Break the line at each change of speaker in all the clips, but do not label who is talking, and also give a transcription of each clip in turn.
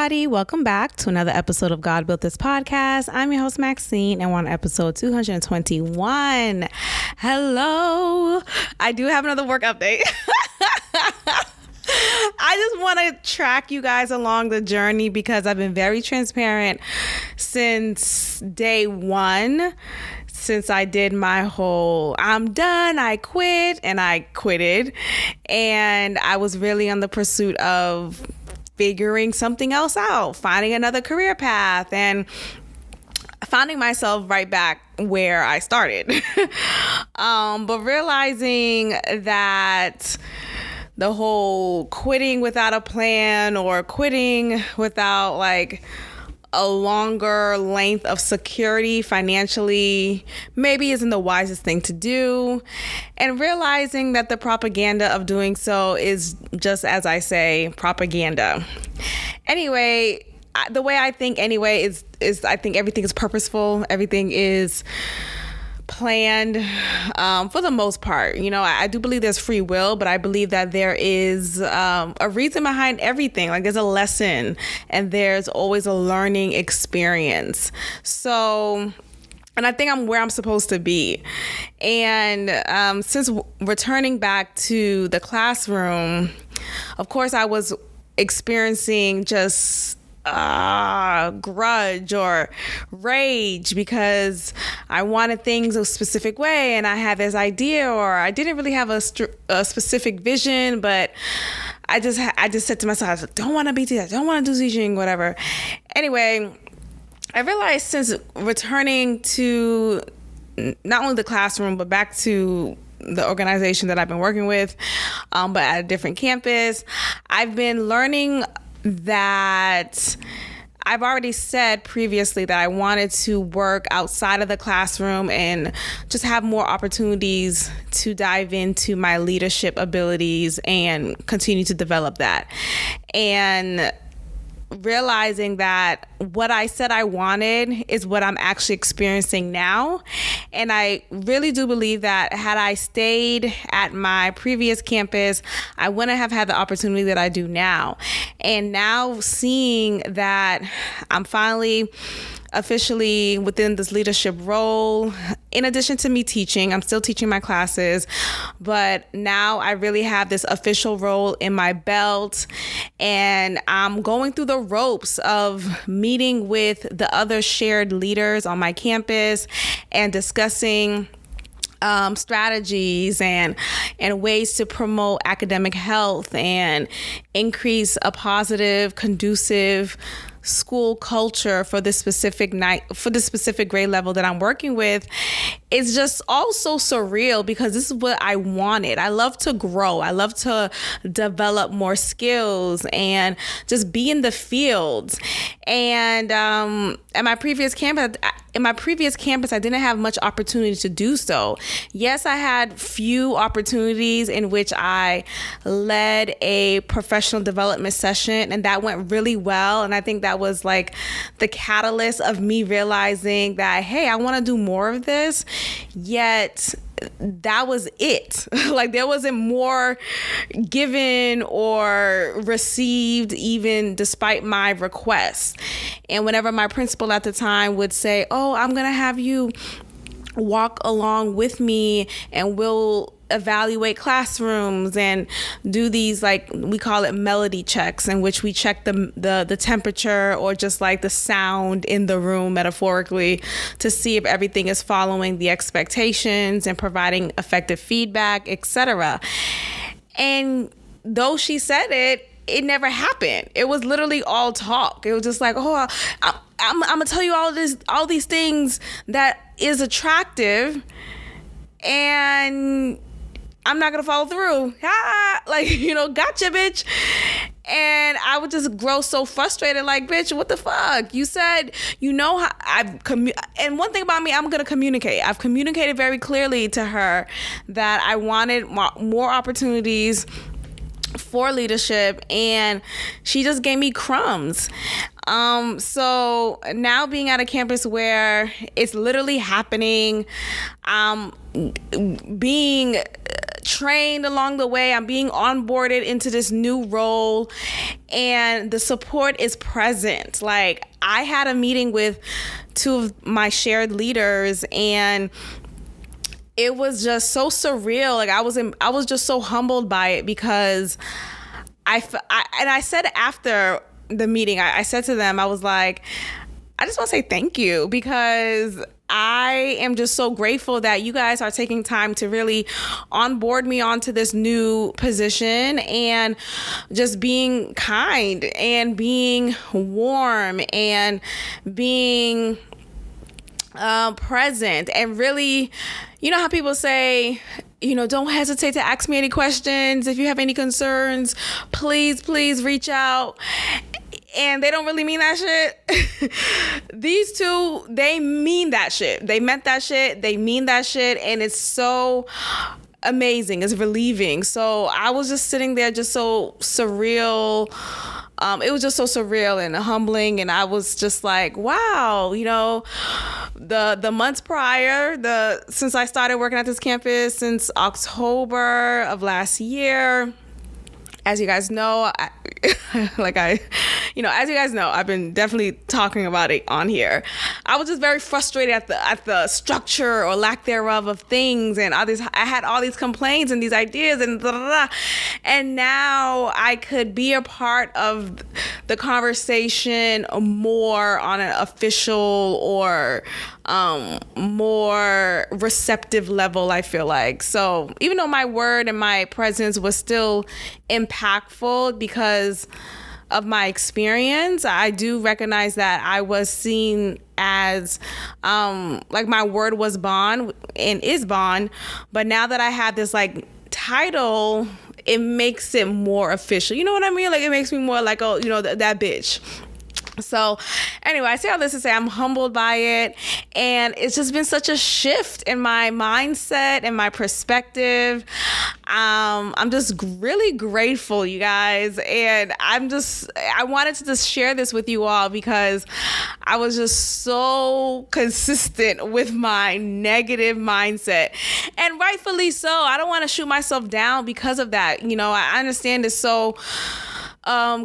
everybody. Welcome back to another episode of God Built This Podcast. I'm your host, Maxine, and we're on episode 221. Hello. I do have another work update. I just want to track you guys along the journey because I've been very transparent since day one. Since I did my whole, I'm done, I quit, and I quitted. And I was really on the pursuit of figuring something else out, finding another career path, and finding myself right back where I started. But realizing that the whole quitting without a plan or quitting without like a longer length of security financially maybe isn't the wisest thing to do, and realizing that the propaganda of doing so is just, as I say, propaganda. Anyway, the way I think anyway is I think everything is purposeful, everything is planned for the most part. You know, I do believe there's free will, but I believe that there is a reason behind everything. Like there's a lesson and there's always a learning experience. So, and I think I'm where I'm supposed to be. And since returning back to the classroom, of course, I was experiencing just grudge or rage because I wanted things a specific way and I had this idea, or I didn't really have a specific vision, but I just said to myself, I don't want to be teaching, I don't want to do teaching, whatever. Anyway, I realized since returning to not only the classroom, but back to the organization that I've been working with, but at a different campus, I've been learning that I've already said previously that I wanted to work outside of the classroom and just have more opportunities to dive into my leadership abilities and continue to develop that. And realizing that what I said I wanted is what I'm actually experiencing now. And I really do believe that had I stayed at my previous campus, I wouldn't have had the opportunity that I do now. And now seeing that I'm finally officially within this leadership role, in addition to me teaching, I'm still teaching my classes, but now I really have this official role in my belt, and I'm going through the ropes of meeting with the other shared leaders on my campus and discussing strategies and ways to promote academic health and increase a positive, conducive school culture for this specific grade level that I'm working with. It's just all so surreal because this is what I wanted. I love to grow. I love to develop more skills and just be in the fields. And at my previous campus, I didn't have much opportunity to do so. Yes, I had few opportunities in which I led a professional development session, and that went really well. And I think that was like the catalyst of me realizing that, hey, I want to do more of this. Yet that was it. Like there wasn't more given or received, even despite my requests. And whenever my principal at the time would say, oh, I'm going to have you walk along with me and we'll evaluate classrooms and do these, like, we call it melody checks, in which we check the temperature or just like the sound in the room metaphorically to see if everything is following the expectations and providing effective feedback, etc. And though she said it never happened. It was literally all talk. It was just like, oh, I'm gonna tell you all these things that is attractive, and I'm not gonna follow through. Like, gotcha, bitch. And I would just grow so frustrated, like, bitch, what the fuck? You said, how and one thing about me, I'm gonna communicate. I've communicated very clearly to her that I wanted more opportunities for leadership, and she just gave me crumbs. So now being at a campus where it's literally happening, being trained along the way. I'm being onboarded into this new role, and the support is present. Like, I had a meeting with two of my shared leaders, and it was just so surreal. Like, I was just so humbled by it, because I said after the meeting, I said to them, I was like, I just want to say thank you, because I am just so grateful that you guys are taking time to really onboard me onto this new position, and just being kind and being warm and being present, and really, you know how people say, don't hesitate to ask me any questions. If you have any concerns, please reach out. And they don't really mean that shit. These two, they mean that shit. They meant that shit. They mean that shit. And it's so amazing. It's relieving. So I was just sitting there, just so surreal. It was just so surreal and humbling. And I was just like, wow, the months prior, since I started working at this campus since October of last year, as you guys know, as you guys know, I've been definitely talking about it on here. I was just very frustrated at the structure or lack thereof of things, and I had all these complaints and these ideas and blah, blah, blah. And now I could be a part of the conversation more on an official or more receptive level, I feel like. So even though my word and my presence was still impactful because of my experience, I do recognize that I was seen as my word was bond and is bond. But now that I have this title, it makes it more official. You know what I mean? Like, it makes me more like, oh, that bitch. So anyway, I say all this to say I'm humbled by it, and it's just been such a shift in my mindset and my perspective. I'm just really grateful, you guys, and I wanted to just share this with you all because I was just so consistent with my negative mindset, and rightfully so. I don't want to shoot myself down because of that. I understand it's so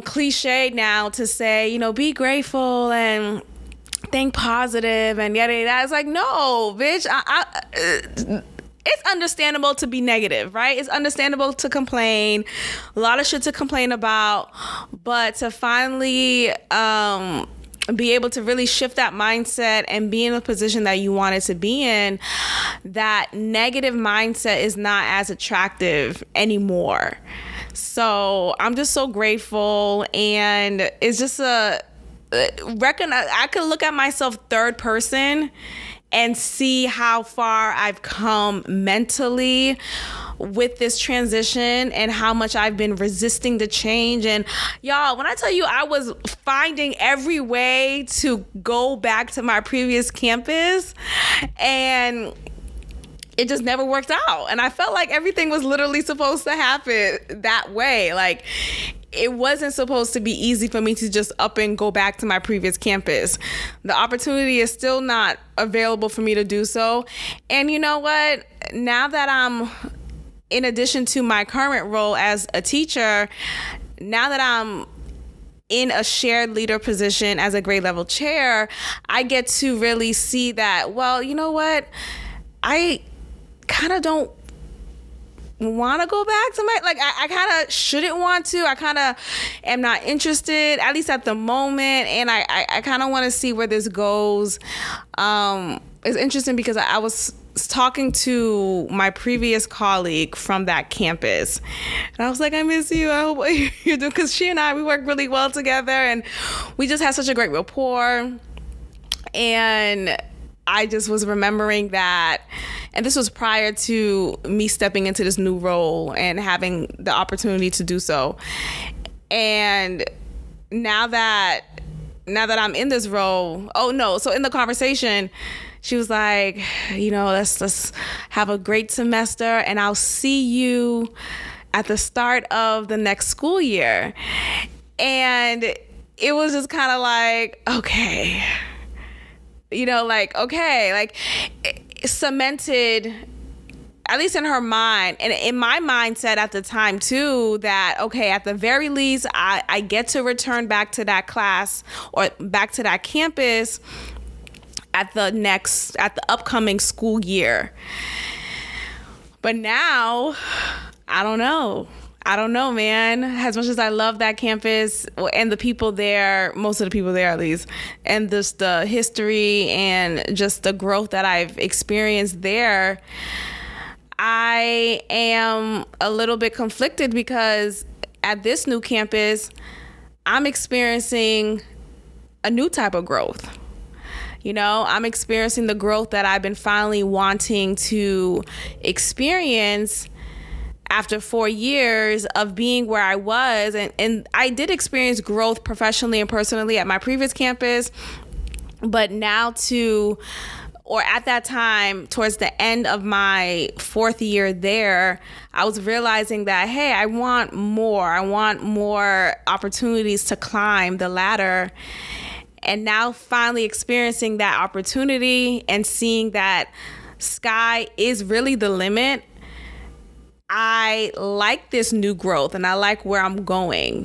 cliche now to say, be grateful and think positive and yada yada. It's like, no, bitch. It's understandable to be negative, right? It's understandable to complain. A lot of shit to complain about, but to finally be able to really shift that mindset and be in a position that you wanted to be in, that negative mindset is not as attractive anymore. So I'm just so grateful, and it's just I could look at myself third person and see how far I've come mentally with this transition and how much I've been resisting the change. And y'all, when I tell you I was finding every way to go back to my previous campus, and it just never worked out. And I felt like everything was literally supposed to happen that way. Like, it wasn't supposed to be easy for me to just up and go back to my previous campus. The opportunity is still not available for me to do so. And you know what? Now that I'm, in addition to my current role as a teacher, now that I'm in a shared leader position as a grade level chair, I get to really see that, well, you know what? I kind of don't want to go back to I kind of shouldn't want to. I kind of am not interested, at least at the moment, and I kind of want to see where this goes. It's interesting because I was talking to my previous colleague from that campus, and I was like, I miss you. I hope you're doing, because she and I, we work really well together, and we just had such a great rapport. And I just was remembering that, and this was prior to me stepping into this new role and having the opportunity to do so. And now that I'm in this role, so in the conversation, she was like, let's have a great semester, and I'll see you at the start of the next school year. And it was just kind of like, okay. It cemented at least in her mind, and in my mindset at the time too, that, okay, at the very least, I get to return back to that class or back to that campus at the upcoming school year. But now, I don't know, man. As much as I love that campus and the people there, most of the people there at least, and just the history and just the growth that I've experienced there, I am a little bit conflicted because at this new campus, I'm experiencing a new type of growth. I'm experiencing the growth that I've been finally wanting to experience after 4 years of being where I was. And I did experience growth professionally and personally at my previous campus, but now at that time, towards the end of my 4th year there, I was realizing that, hey, I want more opportunities to climb the ladder. And now finally experiencing that opportunity and seeing that sky is really the limit, I like this new growth and I like where I'm going,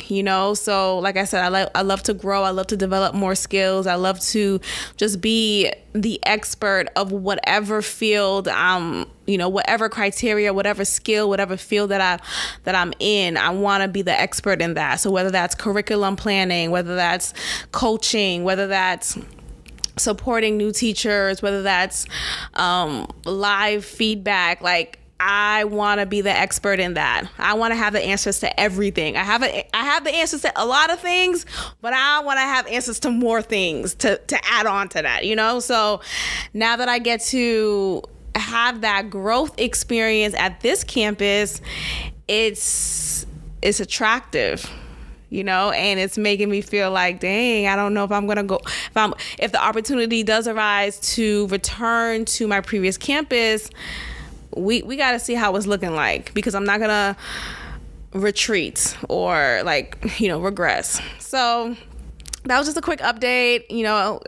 So like I said, I love to grow. I love to develop more skills. I love to just be the expert of whatever field, whatever criteria, whatever skill, whatever field that I'm in. I want to be the expert in that. So whether that's curriculum planning, whether that's coaching, whether that's supporting new teachers, whether that's live feedback, I want to be the expert in that. I want to have the answers to everything. I have the answers to a lot of things, but I want to have answers to more things to add on to that, So now that I get to have that growth experience at this campus, it's attractive. And it's making me feel like, dang, I don't know if I'm going to go, if the opportunity does arise to return to my previous campus, we got to see how it's looking like, because I'm not going to retreat or regress. So that was just a quick update.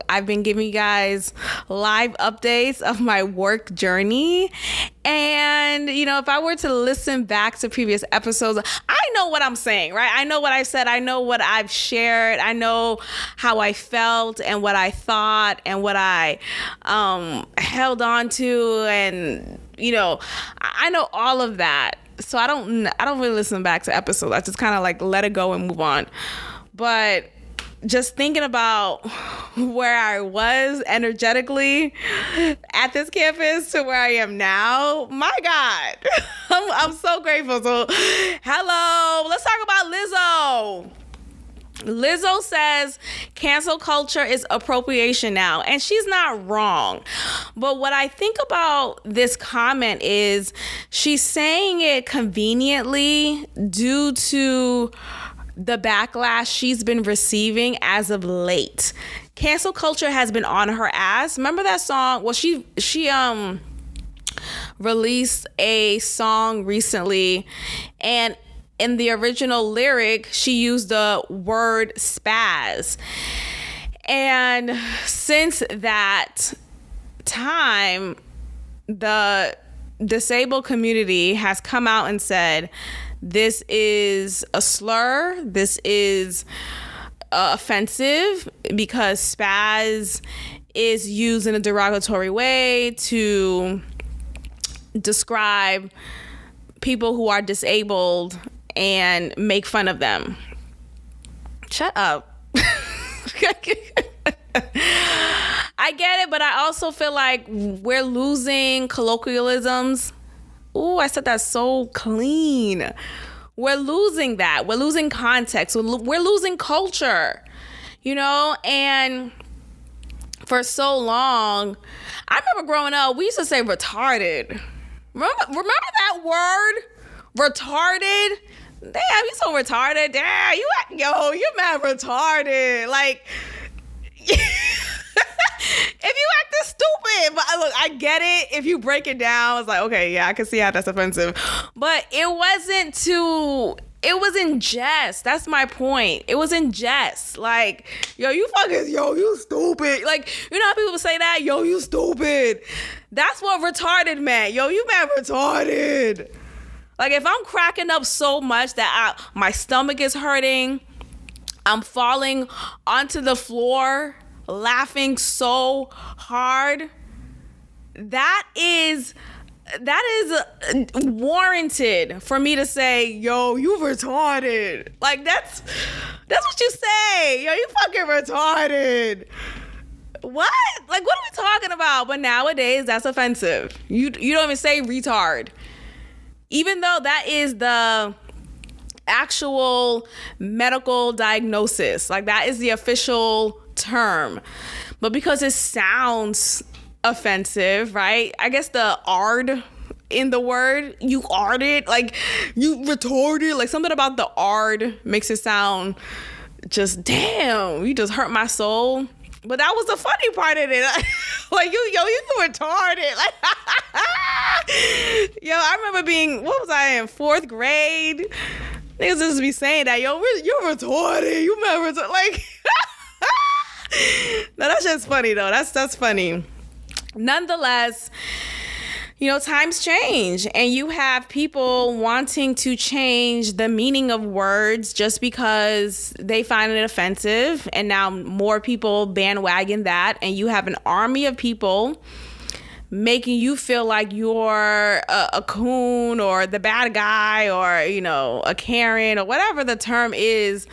I've been giving you guys live updates of my work journey. And, if I were to listen back to previous episodes, I know what I'm saying, right? I know what I've said. I know what I've shared. I know how I felt and what I thought and what I held on to. And, I know all of that. So I don't really listen back to episodes. I just kind of let it go and move on. But just thinking about where I was energetically at this campus to where I am now, my God, I'm so grateful. So, hello, let's talk about Lizzo. Lizzo says cancel culture is appropriation now, and she's not wrong. But what I think about this comment is she's saying it conveniently due to the backlash she's been receiving as of late. Cancel culture has been on her ass. Remember that song? Well, she released a song recently, and in the original lyric, she used the word spaz. And since that time, the disabled community has come out and said, this is a slur, this is offensive, because spaz is used in a derogatory way to describe people who are disabled and make fun of them. Shut up. I get it, but I also feel like we're losing colloquialisms. Ooh, I said that so clean. We're losing that. We're losing context. We're losing culture, and for so long, I remember growing up, we used to say retarded. Remember that word? Retarded? Damn, you so retarded. Damn, you're mad retarded. If you acting stupid, but look, I get it. If you break it down, it's like, okay, yeah, I can see how that's offensive. But it wasn't to it was in jest. That's my point. It was in jest. Like, yo, you stupid. Like, you know how people say that? Yo, you stupid. That's what retarded meant. Yo, you mad retarded. Like, if I'm cracking up so much that my stomach is hurting, I'm falling onto the floor, laughing so hard, that is warranted for me to say, yo, you retarded. Like, that's what you say. Yo, you fucking retarded. What? Like, what are we talking about? But nowadays, that's offensive. You don't even say retard. Even though that is the actual medical diagnosis. Like, that is the official term. But because it sounds offensive, right? I guess the "ard" in the word, you arded, like, you retarded, like, something about the "ard" makes it sound just, damn, you just hurt my soul. But that was the funny part of it. Like, you retarded. Like, yo, I remember being, what was I in, 4th grade? Niggas just be saying that, yo, you're retarded. You mad retarded. Like, no, that's just funny, though. That's funny. Nonetheless, you know, times change, and you have people wanting to change the meaning of words just because they find it offensive, and now more people bandwagon that, and you have an army of people making you feel like you're a coon or the bad guy or, you know, a Karen or whatever the term is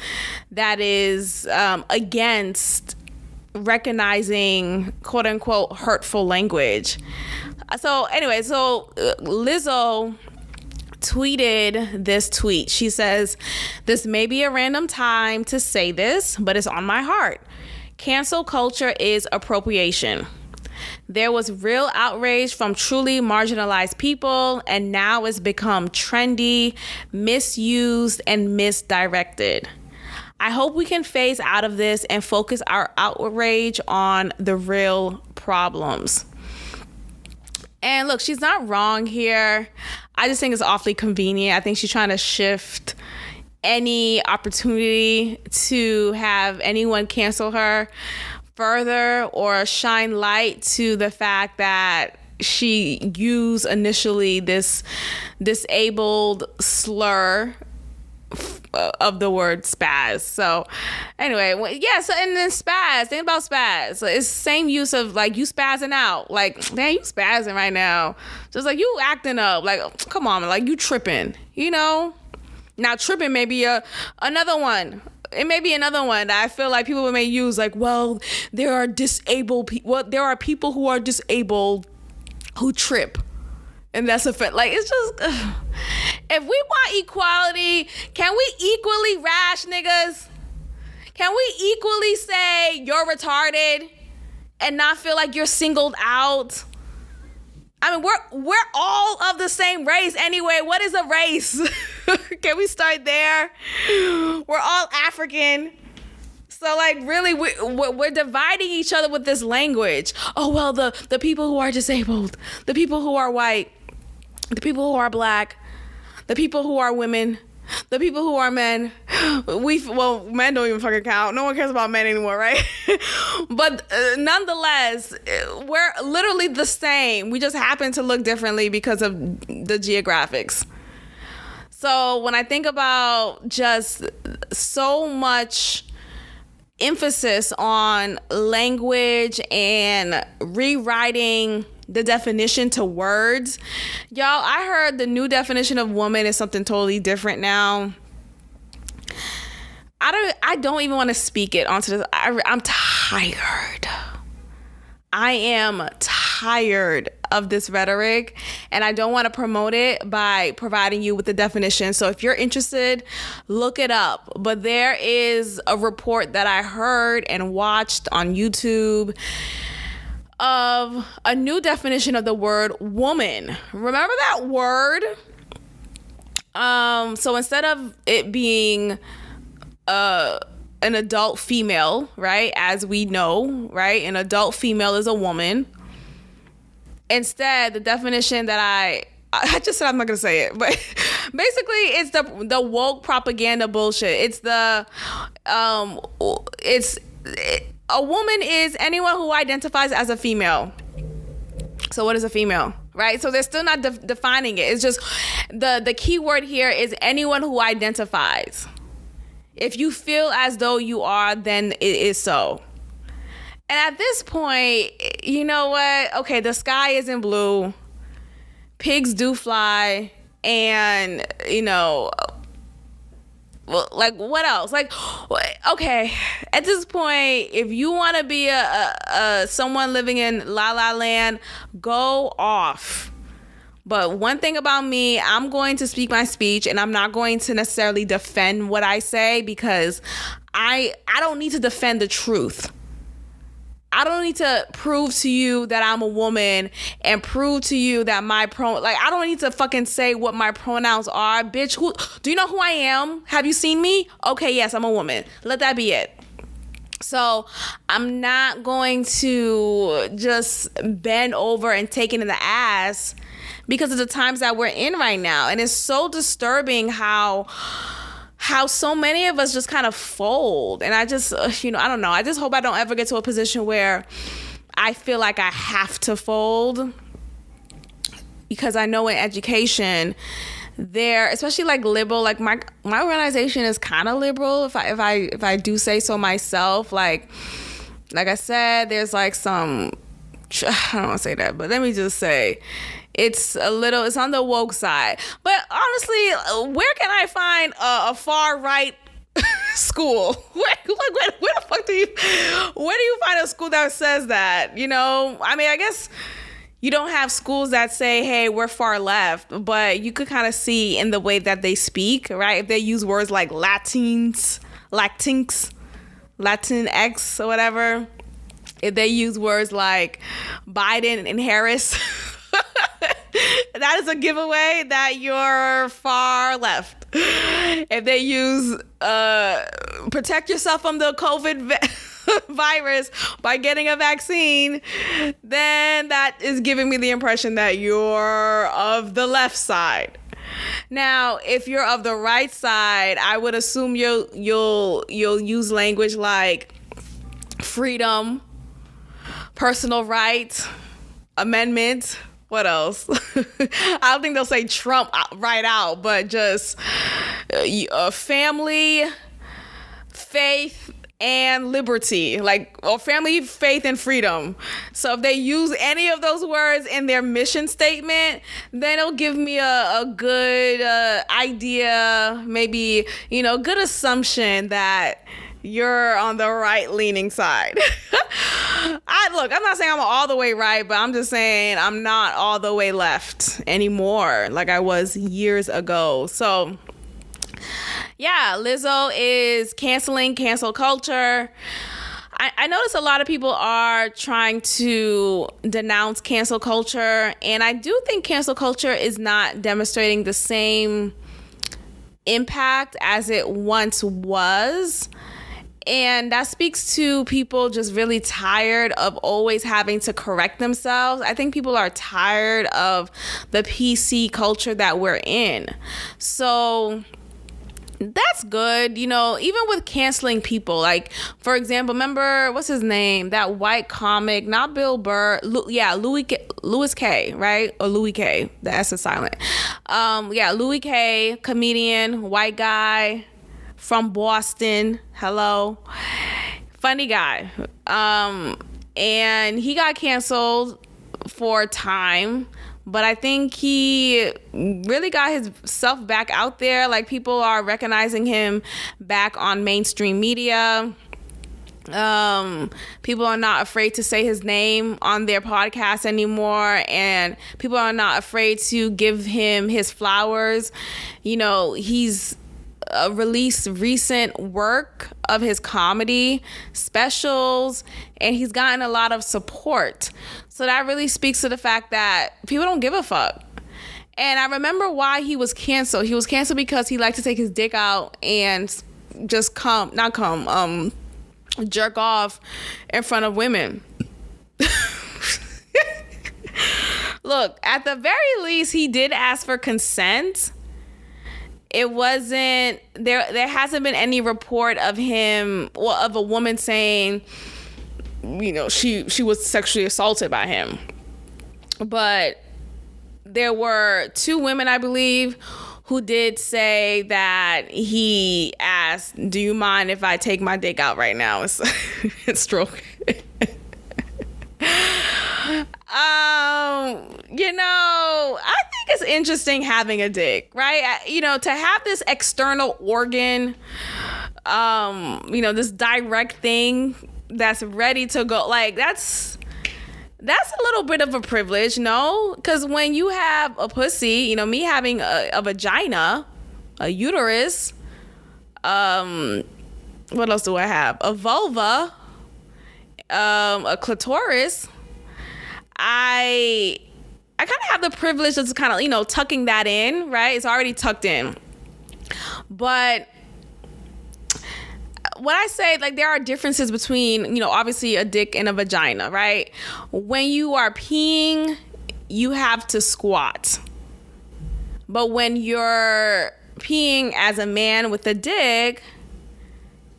that is against recognizing quote unquote hurtful language. So anyway, Lizzo tweeted this tweet. She says, "This may be a random time to say this, but it's on my heart. Cancel culture is appropriation. There was real outrage from truly marginalized people, and now it's become trendy, misused, and misdirected. I hope we can phase out of this and focus our outrage on the real problems." And look, she's not wrong here. I just think it's awfully convenient. I think she's trying to shift any opportunity to have anyone cancel her further or shine light to the fact that she used initially this disabled slur of the word spaz. So anyway, yeah, so and then spaz, think about spaz. So it's the same use of like you spazzing out. Like, damn, you spazzing right now. Just like you acting up. Like, come on, like you tripping, you know? Now tripping may be another one. It may be another one that I feel like people may use, like, well, there are disabled people. Well, there are people who are disabled who trip. And that's a fact. Like, it's just, if we want equality, can we equally rash niggas? Can we equally say you're retarded and not feel like you're singled out? I mean, we're all of the same race anyway. What is a race? Can we start there? We're all African. So, like, really, we're dividing each other with this language. Oh, well, the people who are disabled, the people who are white, the people who are black, the people who are women, the people who are men. Well, men don't even fucking count. No one cares about men anymore, right? But nonetheless, we're literally the same. We just happen to look differently because of the geographics. So when I think about just so much emphasis on language and rewriting the definition to words, y'all, I heard the new definition of woman is something totally different now. I don't even want to speak it onto this. I'm tired. I am tired of this rhetoric, and I don't want to promote it by providing you with the definition. So if you're interested, look it up. But there is a report that I heard and watched on YouTube of a new definition of the word woman. Remember that word? So instead of it being an adult female, right? As we know, right? An adult female is a woman. Instead, the definition that I just said, I'm not going to say it, but basically it's the woke propaganda bullshit. It's a woman is anyone who identifies as a female. So what is a female, right? So they're still not defining it. It's just the key word here is anyone who identifies. If you feel as though you are, then it is so. And at this point, you know what? Okay, the sky isn't blue. Pigs do fly. And, well, like, what else? Like, okay, at this point, if you want to be a someone living in La La Land, go off. But one thing about me, I'm going to speak my speech, and I'm not going to necessarily defend what I say, because I don't need to defend the truth. I don't need to prove to you that I'm a woman and prove to you that I don't need to fucking say what my pronouns are. Bitch, do you know who I am? Have you seen me? Okay, yes, I'm a woman. Let that be it. So I'm not going to just bend over and take it in the ass because of the times that we're in right now. And it's so disturbing how so many of us just kind of fold. And I just, I don't know. I just hope I don't ever get to a position where I feel like I have to fold, because I know in education there, especially like liberal, like my organization is kind of liberal, if I do say so myself. Like I said, there's like some, I don't want to say that, but let me just say, it's on the woke side. But honestly, where can I find a far right school? Where the fuck do you find a school that says that? I mean, I guess you don't have schools that say, hey, we're far left, but you could kind of see in the way that they speak, right? If they use words like Latinx, Latinx, or whatever. If they use words like Biden and Harris, that is a giveaway that you're far left. If they use protect yourself from the COVID virus by getting a vaccine, then that is giving me the impression that you're of the left side. Now, if you're of the right side, I would assume you'll use language like freedom, personal right, amendment. What else? I don't think they'll say Trump right out, but just family, faith, and liberty, or family, faith, and freedom. So if they use any of those words in their mission statement, then it'll give me a good idea, maybe, good assumption that you're on the right-leaning side. I'm not saying I'm all the way right, but I'm just saying I'm not all the way left anymore like I was years ago. So, yeah, Lizzo is canceling cancel culture. I notice a lot of people are trying to denounce cancel culture, and I do think cancel culture is not demonstrating the same impact as it once was. And that speaks to people just really tired of always having to correct themselves. I think people are tired of the PC culture that we're in. So that's good, even with canceling people. Like, for example, remember, what's his name? That white comic, not Bill Burr. Louis K, right? Or Louis K. The S is silent. Louis K, comedian, white guy from Boston. Hello. Funny guy. And he got canceled for a time, but I think he really got himself back out there. Like, people are recognizing him back on mainstream media. People are not afraid to say his name on their podcast anymore, and people are not afraid to give him his flowers. He's released recent work of his comedy specials, and he's gotten a lot of support. So that really speaks to the fact that people don't give a fuck. And I remember why he was canceled. He was canceled because he liked to take his dick out and just jerk off in front of women. Look, at the very least, he did ask for consent. it wasn't there hasn't been any report of him, well, of a woman saying, you know, she was sexually assaulted by him. But there were 2 women, I believe, who did say that he asked, do you mind if I take my dick out right now and stroke it? You know, I think it's interesting having a dick, right? You know, to have this external organ, you know, this direct thing that's ready to go, like, that's a little bit of a privilege, no? Because when you have a pussy, you know, me having a vagina, a uterus, what else do I have? A vulva, a clitoris. I kind of have the privilege of just kind of, you know, tucking that in, right? It's already tucked in. But when I say, like, there are differences between, you know, obviously a dick and a vagina, right? When you are peeing, you have to squat. But when you're peeing as a man with a dick,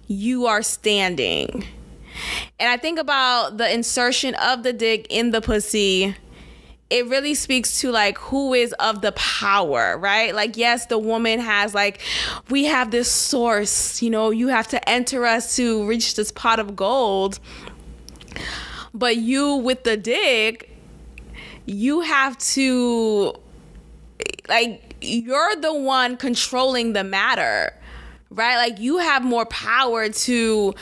you are standing. And I think about the insertion of the dick in the pussy. It really speaks to, like, who is of the power, right? Like, yes, the woman has, like, we have this source, you know, you have to enter us to reach this pot of gold. But you with the dick, you have to, like, you're the one controlling the matter, right? Like, you have more power to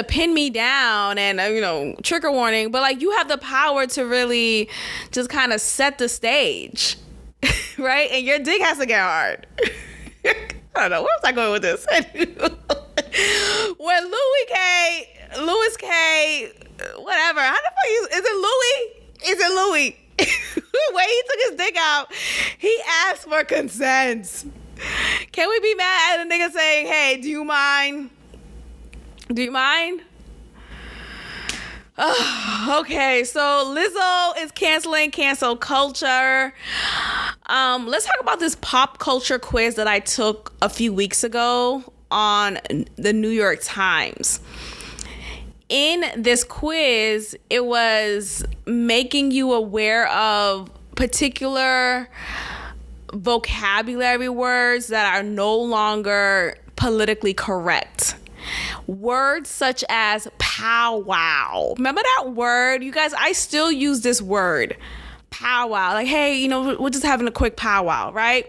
pin me down and, you know, trigger warning, but, like, you have the power to really just kind of set the stage, right? And your dick has to get hard. I don't know, where was I going with this? When Louis K, whatever, how the fuck is it Louis? Is it Louis? When he took his dick out, he asked for consent. Can we be mad at a nigga saying, hey, do you mind? Do you mind? Okay, so Lizzo is canceling cancel culture. Let's talk about this pop culture quiz that I took a few weeks ago on the New York Times. In this quiz, it was making you aware of particular vocabulary words that are no longer politically correct. Words such as powwow. Remember that word? You guys, I still use this word, powwow. Like, hey, you know, we're just having a quick powwow, right?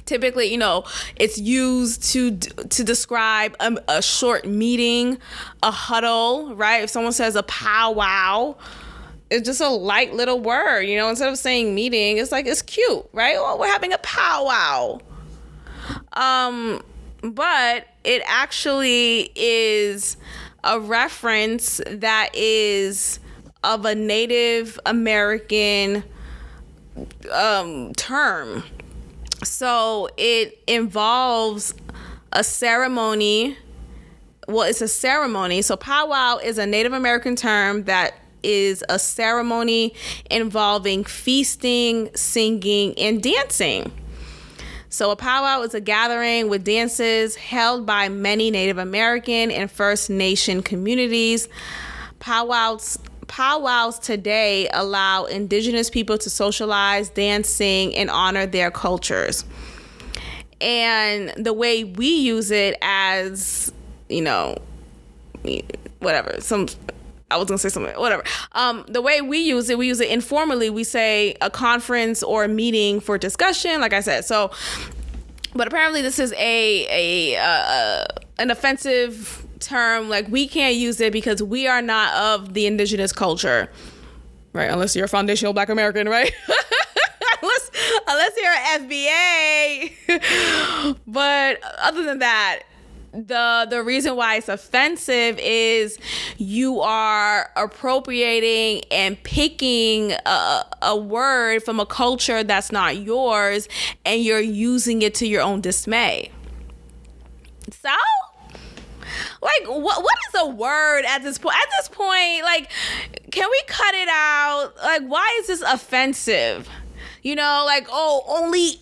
Typically, you know, it's used to describe a short meeting, a huddle, right? If someone says a powwow, it's just a light little word, you know, instead of saying meeting, it's like, it's cute, right? Well, we're having a powwow. But it actually is a reference that is of a Native American term. So it involves a ceremony. Well, it's a ceremony. So powwow is a Native American term that is a ceremony involving feasting, singing, and dancing. So a powwow is a gathering with dances held by many Native American and First Nation communities. Powwows today allow indigenous people to socialize, dance, sing, and honor their cultures. And the way we use it as, you know, whatever, the way we use it informally. We say a conference or a meeting for discussion, like I said. So, but apparently this is an offensive term. Like, we can't use it because we are not of the indigenous culture, right? Unless you're a foundational Black American, right? unless you're an FBA. But other than that, the reason why it's offensive is you are appropriating and picking a word from a culture that's not yours, and you're using it to your own dismay. So, like, what is a word at this point? At this point, like, can we cut it out? Like, why is this offensive? You know, like, oh, only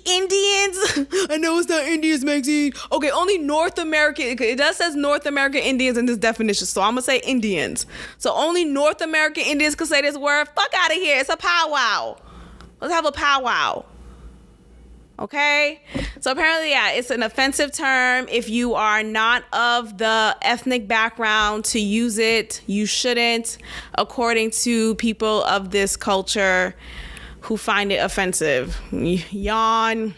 Indians. I know it's not Indians, Maxine. Okay, only North American. It does says North American Indians in this definition, so I'm gonna say Indians. So only North American Indians could say this word. Fuck out of here. It's a powwow. Let's have a powwow. Okay? So apparently, yeah, it's an offensive term. If you are not of the ethnic background to use it, you shouldn't, according to people of this culture who find it offensive. Yawn.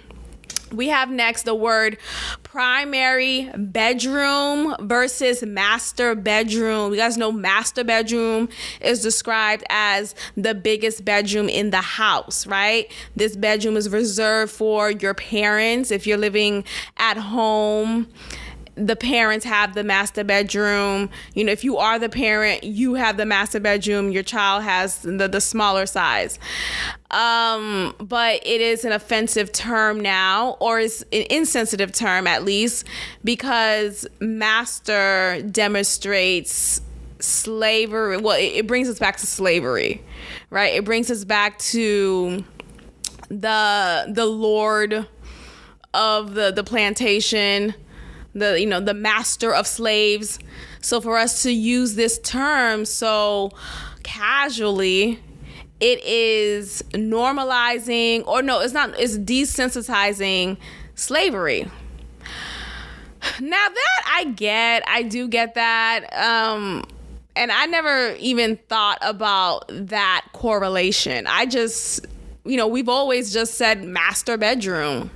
We have next the word primary bedroom versus master bedroom. You guys know master bedroom is described as the biggest bedroom in the house, right? This bedroom is reserved for your parents. If you're living at home, the parents have the master bedroom. You know, if you are the parent, you have the master bedroom. Your child has the smaller size. But it is an offensive term now, or is an insensitive term at least, because master demonstrates slavery. Well, it brings us back to slavery, right? It brings us back to the lord of the plantation, the master of slaves. So for us to use this term so casually, it is normalizing, or no, it's not, it's desensitizing slavery. Now that I do get that. And I never even thought about that correlation. I just, we've always just said master bedroom.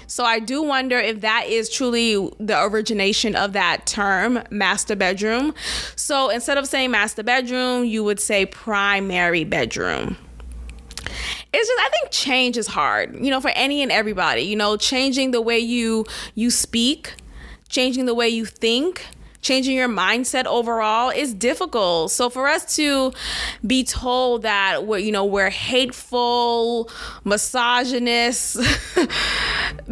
So I do wonder if that is truly the origination of that term, master bedroom. So instead of saying master bedroom, you would say primary bedroom. It's just, I think change is hard, for any and everybody, changing the way you speak, changing the way you think, changing your mindset overall is difficult. So for us to be told that we're hateful, misogynist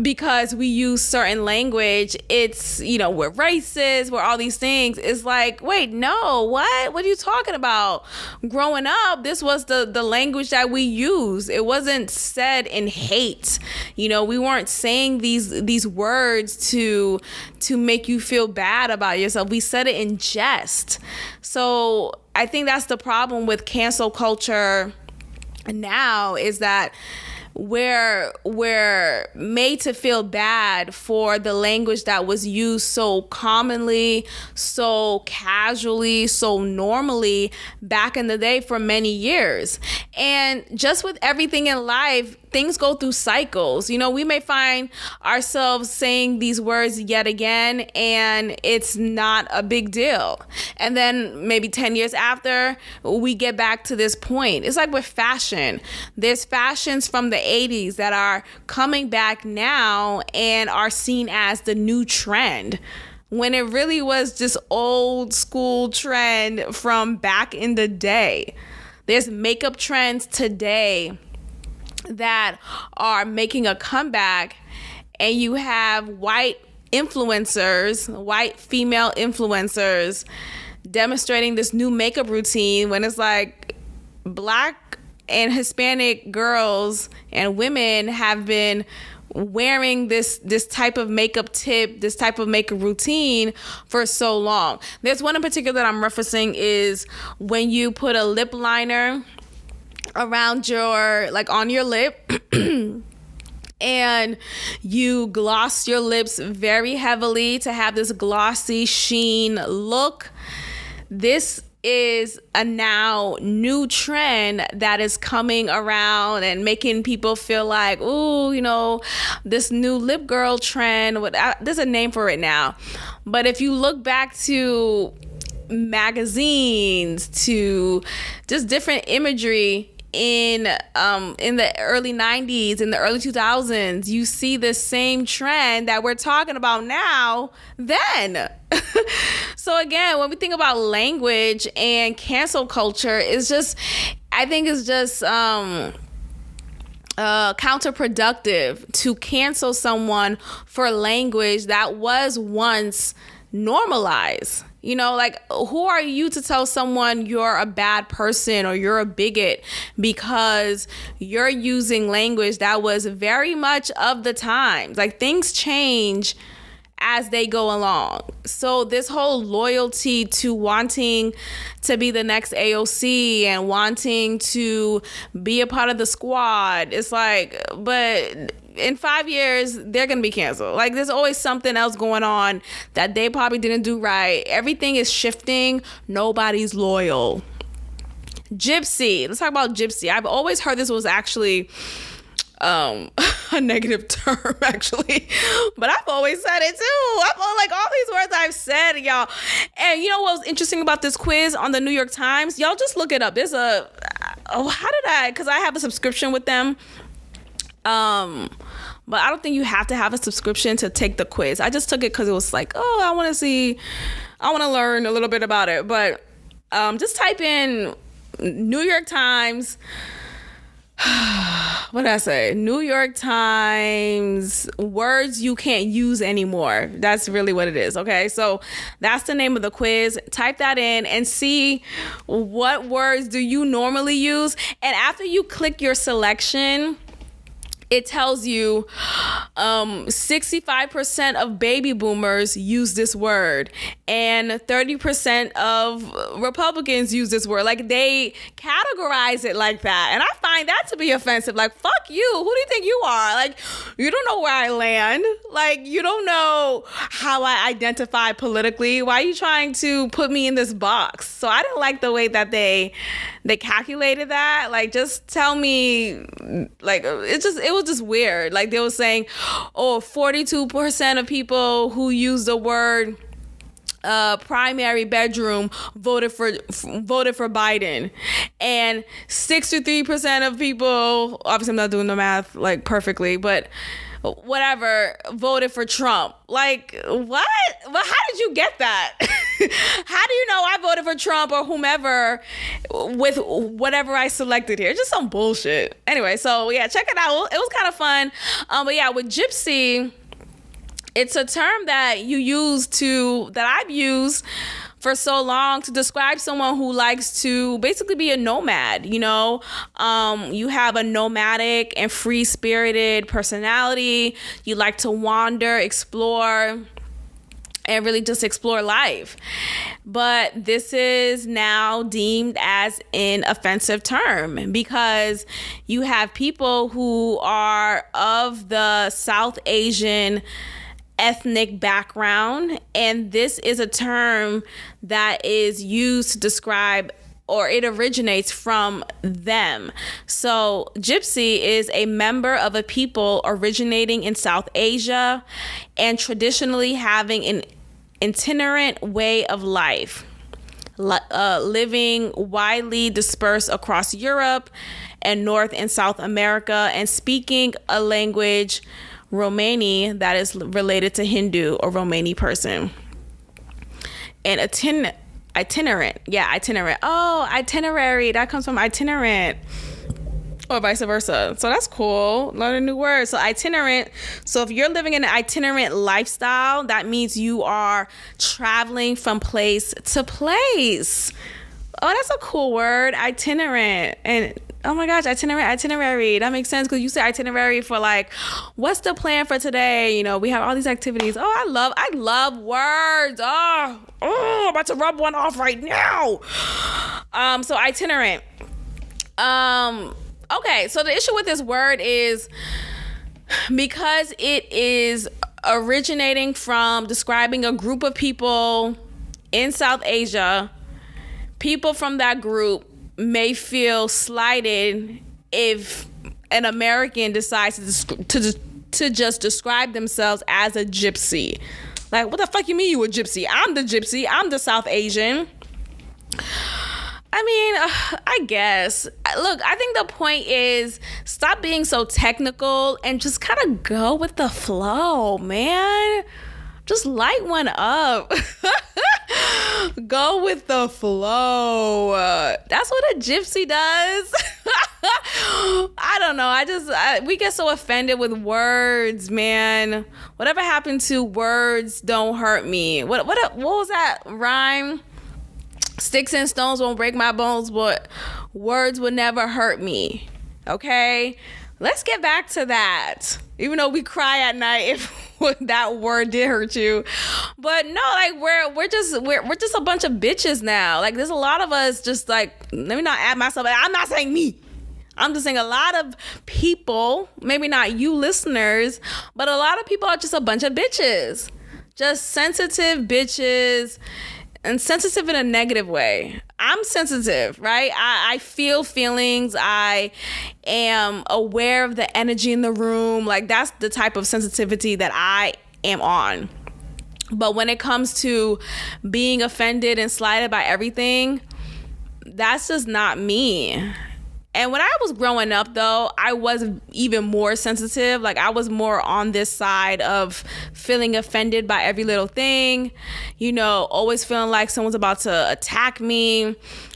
because we use certain language, it's, we're racist, we're all these things. It's like, wait, no, what are you talking about? Growing up, this was the language that we use. It wasn't said in hate. We weren't saying these words to make you feel bad about yourself. We said it in jest. So I think that's the problem with cancel culture now, is that we're made to feel bad for the language that was used so commonly, so casually, so normally back in the day for many years. And just with everything in life, things go through cycles. We may find ourselves saying these words yet again, and it's not a big deal. And then maybe 10 years after, we get back to this point. It's like with fashion. There's fashions from the 80s that are coming back now and are seen as the new trend, when it really was just old school trend from back in the day. There's makeup trends today that are making a comeback, and you have white female influencers demonstrating this new makeup routine, when it's like Black and Hispanic girls and women have been wearing this type of makeup tip, this type of makeup routine for so long. There's one in particular that I'm referencing, is when you put a lip liner around on your lip and you gloss your lips very heavily to have this glossy sheen look. This is a now new trend that is coming around and making people feel like, ooh, this new lip girl trend. There's a name for it now. But if you look back to magazines, to just different imagery in the early 90s, in the early 2000s, you see the same trend that we're talking about now then. So again, when we think about language and cancel culture, I think it's just counterproductive to cancel someone for language that was once normalize. You know, like, who are you to tell someone you're a bad person or you're a bigot because you're using language that was very much of the times? Like, things change as they go along. So this whole loyalty to wanting to be the next AOC and wanting to be a part of the squad, it's like, but in 5 years, they're going to be canceled. Like, there's always something else going on that they probably didn't do right. Everything is shifting. Nobody's loyal. Gypsy. Let's talk about gypsy. I've always heard this was actually a negative term, actually, but I've always said it too. I've like all these words I've said, y'all. And you know what was interesting about this quiz on the New York Times? Y'all just look it up. There's because I have a subscription with them. But I don't think you have to have a subscription to take the quiz. I just took it because it was like, oh, I want to learn a little bit about it. But just type in New York Times. What did I say? New York Times words you can't use anymore. That's really what it is. Okay, so that's the name of the quiz. Type that in and see what words do you normally use. And after you click your selection, it tells you 65% of baby boomers use this word and 30% of Republicans use this word. Like, they categorize it like that. And I find that to be offensive. Like, fuck you. Who do you think you are? Like, you don't know where I land. Like, you don't know how I identify politically. Why are you trying to put me in this box? So I didn't like the way that they calculated that. Like, just tell me, like, it was just weird. Like, they were saying, 42% of people who use the word primary bedroom voted for Biden, and 63% of people, obviously I'm not doing the math like perfectly, but whatever, voted for Trump. Like, what? Well, how did you get that? How do you know I voted for Trump or whomever with whatever I selected here? Just some bullshit. Anyway, so yeah, check it out. It was kind of fun. But yeah, with gypsy, it's a term that I've used for so long to describe someone who likes to basically be a nomad. You know, you have a nomadic and free-spirited personality. You like to wander, explore, and really just explore life. But this is now deemed as an offensive term because you have people who are of the South Asian ethnic background, and this is a term that is used to describe, or it originates from them. So gypsy is a member of a people originating in South Asia and traditionally having an itinerant way of life, living widely dispersed across Europe and North and South America, and speaking a language, Romani, that is related to Hindu or Romani person. And itinerant. Yeah, itinerant. Oh, itinerary. That comes from itinerant. Or vice versa. So that's cool. Learn a new word. So itinerant. So if you're living in an itinerant lifestyle, that means you are traveling from place to place. Oh, that's a cool word. Itinerant. And oh my gosh, itinerary. That makes sense because you say itinerary for like, what's the plan for today? You know, we have all these activities. Oh, I love words. Oh, I'm about to rub one off right now. So itinerant. Okay, so the issue with this word is because it is originating from describing a group of people in South Asia, people from that group may feel slighted if an American decides to just describe themselves as a gypsy. Like, what the fuck you mean you a gypsy? I'm the gypsy. I'm the South Asian. I mean, I guess. Look, I think the point is stop being so technical and just kind of go with the flow, man. Just light one up. Go with the flow. That's what a gypsy does. I don't know. We get so offended with words, man. Whatever happened to words don't hurt me? What was that rhyme? Sticks and stones won't break my bones, but words would never hurt me. Okay? Let's get back to that. Even though we cry at night if that word did hurt you. But no, like we're just a bunch of bitches now. Like there's a lot of us just like, let me not add myself. I'm not saying me. I'm just saying a lot of people, maybe not you listeners, but a lot of people are just a bunch of bitches. Just sensitive bitches, and sensitive in a negative way. I'm sensitive, right? I feel feelings. I am aware of the energy in the room. Like that's the type of sensitivity that I am on. But when it comes to being offended and slighted by everything, that's just not me. And when I was growing up, though, I was even more sensitive. Like, I was more on this side of feeling offended by every little thing, you know, always feeling like someone's about to attack me,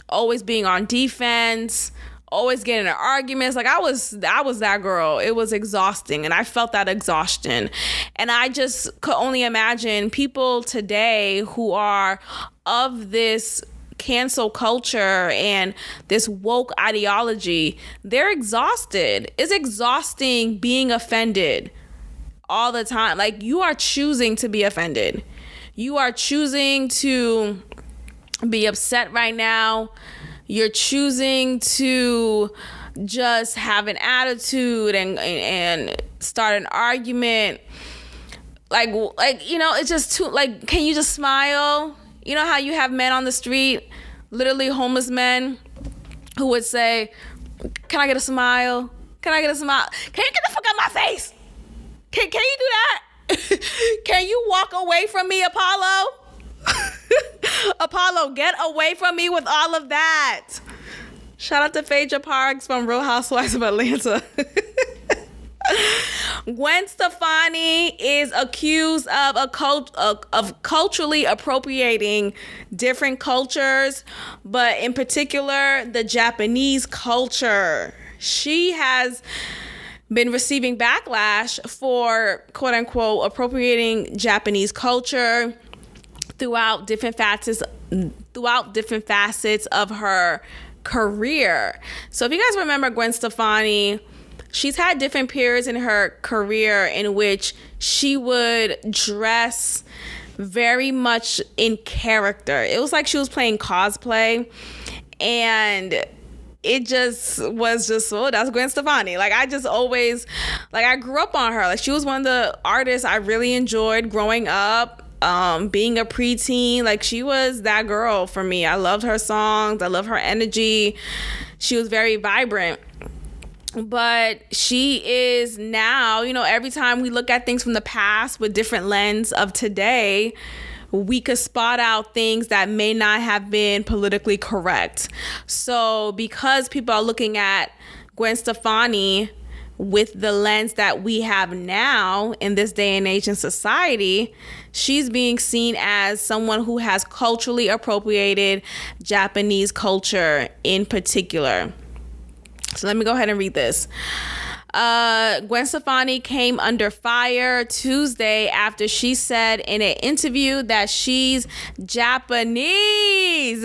always being on defense, always getting in arguments. Like, I was that girl. It was exhausting, and I felt that exhaustion. And I just could only imagine people today who are of this cancel culture and this woke ideology. They're exhausted. It's exhausting being offended all the time. Like, you are choosing to be offended. You are choosing to be upset right now. You're choosing to just have an attitude and start an argument. Like, you know, it's just too, like, can you just smile? You know how you have men on the street, literally homeless men, who would say, can I get a smile? Can I get a smile? Can you get the fuck out of my face? Can you do that? Can you walk away from me, Apollo? Apollo, get away from me with all of that. Shout out to Phaedra Parks from Real Housewives of Atlanta. Gwen Stefani is accused of culturally appropriating different cultures, but in particular, the Japanese culture. She has been receiving backlash for, quote unquote, appropriating Japanese culture throughout different facets of her career. So if you guys remember Gwen Stefani, she's had different periods in her career in which she would dress very much in character. It was like she was playing cosplay, and it just was just, oh, that's Gwen Stefani. Like, I just always, like, I grew up on her. Like, she was one of the artists I really enjoyed growing up. Being a preteen, like, she was that girl for me. I loved her songs. I love her energy. She was very vibrant. But she is now, you know, every time we look at things from the past with different lens of today, we could spot out things that may not have been politically correct. So because people are looking at Gwen Stefani with the lens that we have now in this day and age in society, she's being seen as someone who has culturally appropriated Japanese culture in particular. So let me go ahead and read this. Gwen Stefani came under fire Tuesday after she said in an interview that she's Japanese.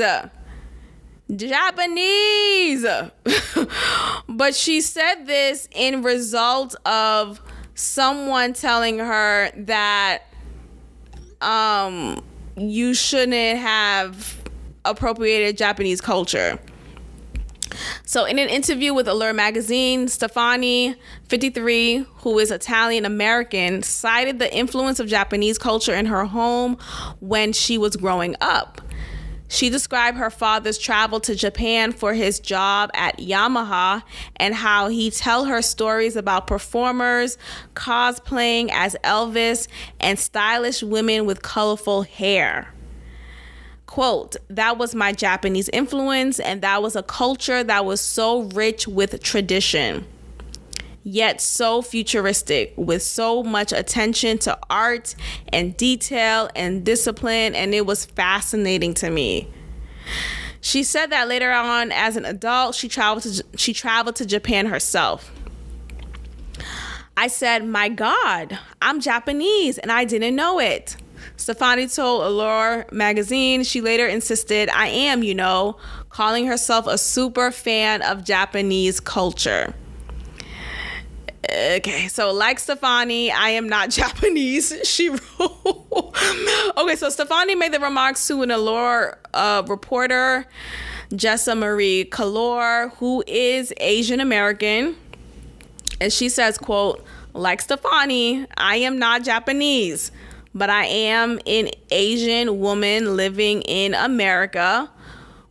But she said this in result of someone telling her that you shouldn't have appropriated Japanese culture. So in an interview with Allure magazine, Stefani, 53, who is Italian American, cited the influence of Japanese culture in her home when she was growing up. She described her father's travel to Japan for his job at Yamaha and how he tell her stories about performers cosplaying as Elvis and stylish women with colorful hair. Quote, that was my Japanese influence, and that was a culture that was so rich with tradition, yet so futuristic, with so much attention to art and detail and discipline, and it was fascinating to me. She said that later on, as an adult, she traveled to Japan herself. I said, my God, I'm Japanese and I didn't know it. Stefani told Allure magazine she later insisted, I am, calling herself a super fan of Japanese culture. Okay, so like Stefani, I am not Japanese, she wrote. Okay, so Stefani made the remarks to an Allure reporter, Jessa Marie Kalor, who is Asian American. And she says, quote, like Stefani, I am not Japanese, but I am an Asian woman living in America,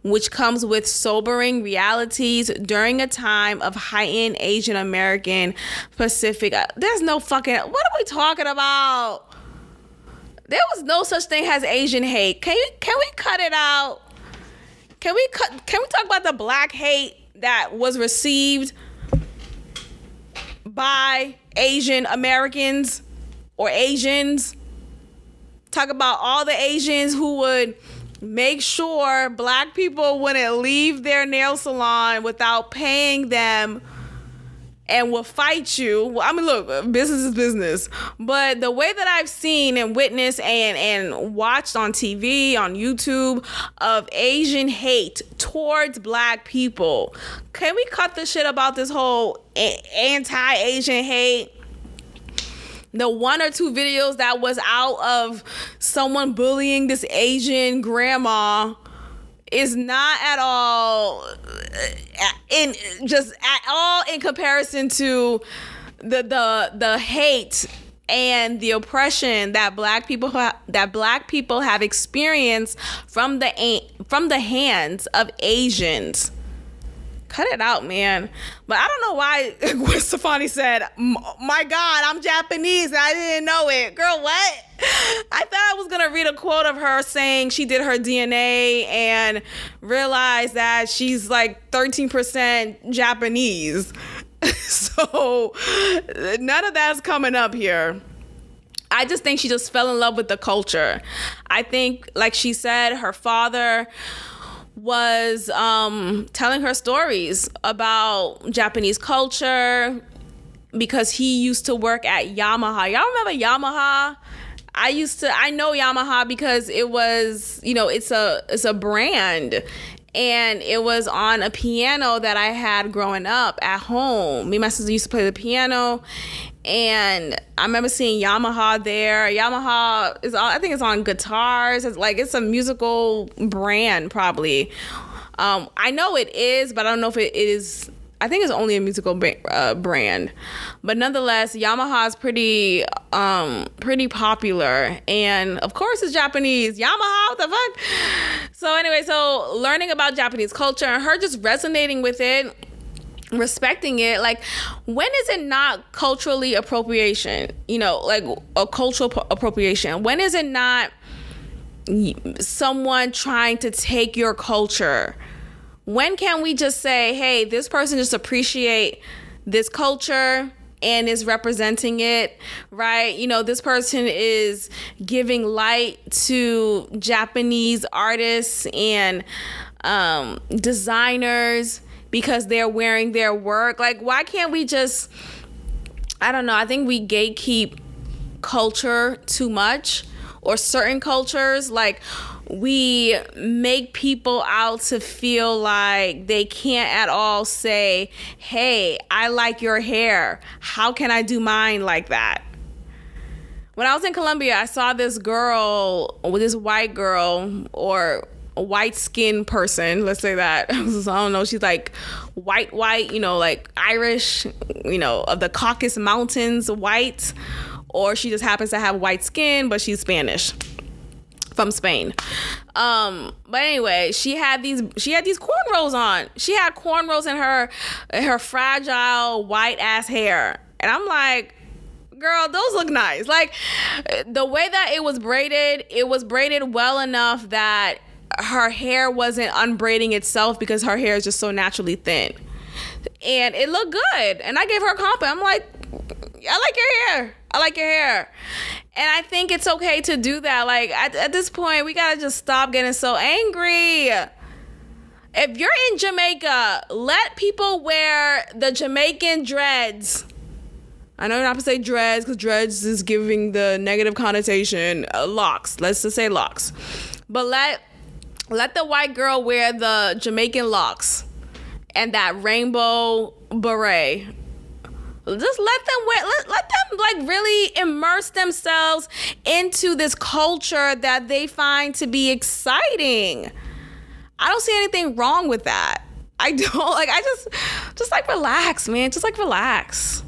which comes with sobering realities during a time of heightened Asian American Pacific. There's no fucking, what are we talking about? There was no such thing as Asian hate. Can we cut it out? Can we talk about the black hate that was received by Asian Americans or Asians? Talk about all the Asians who would make sure black people wouldn't leave their nail salon without paying them and will fight you. Well, I mean, look, business is business. But the way that I've seen and witnessed and watched on TV, on YouTube, of Asian hate towards black people, can we cut the shit about this whole anti-Asian hate? The 1 or 2 videos that was out of someone bullying this Asian grandma is not at all in comparison to the hate and the oppression that black people have experienced from the hands of Asians. Cut it out, man. But I don't know why Gwen Stefani said, my God, I'm Japanese and I didn't know it. Girl, what? I thought I was going to read a quote of her saying she did her DNA and realized that she's like 13% Japanese. So none of that's coming up here. I just think she just fell in love with the culture. I think, like she said, her father was telling her stories about Japanese culture because he used to work at Yamaha. Y'all remember Yamaha? I know Yamaha because it was, it's a brand, and it was on a piano that I had growing up at home. Me and my sister used to play the piano, and I remember seeing Yamaha there. Yamaha I think it's on guitars. It's a musical brand, probably. I know it is, but I don't know if it is. I think it's only a musical brand, but nonetheless, Yamaha is pretty popular, and of course, it's Japanese. Yamaha, what the fuck? So anyway, so learning about Japanese culture and her just resonating with it, respecting it. Like, when is it not culturally appropriation? Like a cultural appropriation. When is it not someone trying to take your culture? When can we just say, hey, this person just appreciate this culture and is representing it, right? This person is giving light to Japanese artists and designers because they're wearing their work. Like, why can't we just, I don't know, I think we gatekeep culture too much, or certain cultures. Like, we make people out to feel like they can't at all say, hey, I like your hair. How can I do mine like that? When I was in Colombia, I saw this white girl, or a white skinned person, let's say that. I don't know, she's like white, like Irish, of the Caucasus Mountains, white, or she just happens to have white skin, but she's Spanish, from Spain. But anyway, she had these cornrows on. She had cornrows in her fragile white ass hair. And I'm like, girl, those look nice. Like, the way that it was braided well enough that her hair wasn't unbraiding itself because her hair is just so naturally thin. And it looked good. And I gave her a compliment. I'm like, I like your hair. And I think it's okay to do that. Like, at this point, we gotta just stop getting so angry. If you're in Jamaica, let people wear the Jamaican dreads. I know you're not going to say dreads because dreads is giving the negative connotation. Locks. Let's just say locks. But let the white girl wear the Jamaican locks and that rainbow beret. Just let them like really immerse themselves into this culture that they find to be exciting. I don't see anything wrong with that. I don't. Like, I just like relax, man. Just like relax.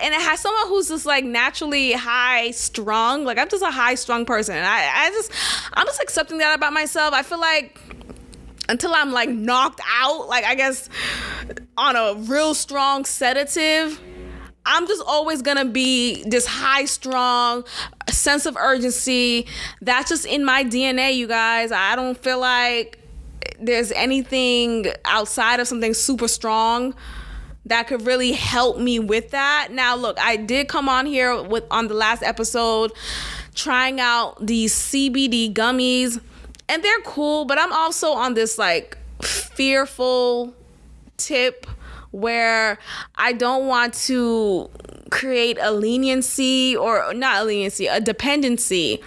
And it has someone who's just like naturally high strung. Like, I'm just a high strung person. And I'm just accepting that about myself. I feel like until I'm like knocked out, like I guess on a real strong sedative, I'm just always gonna be this high strung sense of urgency. That's just in my DNA, you guys. I don't feel like there's anything outside of something super strong that could really help me with that. Now, look, I did come on here on the last episode trying out these CBD gummies, and they're cool, but I'm also on this like fearful tip where I don't want to create a leniency, or not a leniency, a dependency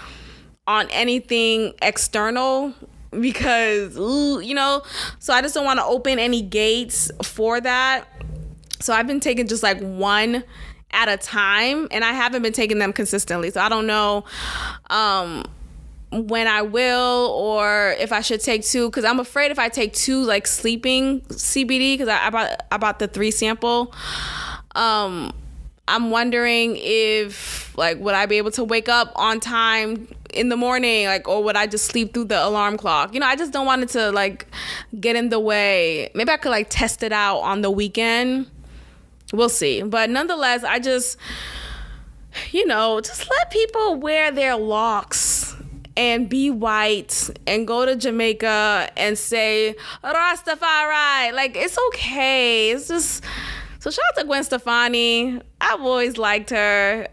on anything external, because, you know, so I just don't want to open any gates for that. So I've been taking just like one at a time, and I haven't been taking them consistently. So I don't know when I will, or if I should take two, because I'm afraid if I take two like sleeping CBD, because I bought the 3 sample, I'm wondering if like would I be able to wake up on time in the morning, like, or would I just sleep through the alarm clock? You know, I just don't want it to like get in the way. Maybe I could like test it out on the weekend. We'll see. But nonetheless, I just, you know, just let people wear their locks and be white and go to Jamaica and say Rastafari. Like, it's okay. It's just, so shout out to Gwen Stefani. I've always liked her.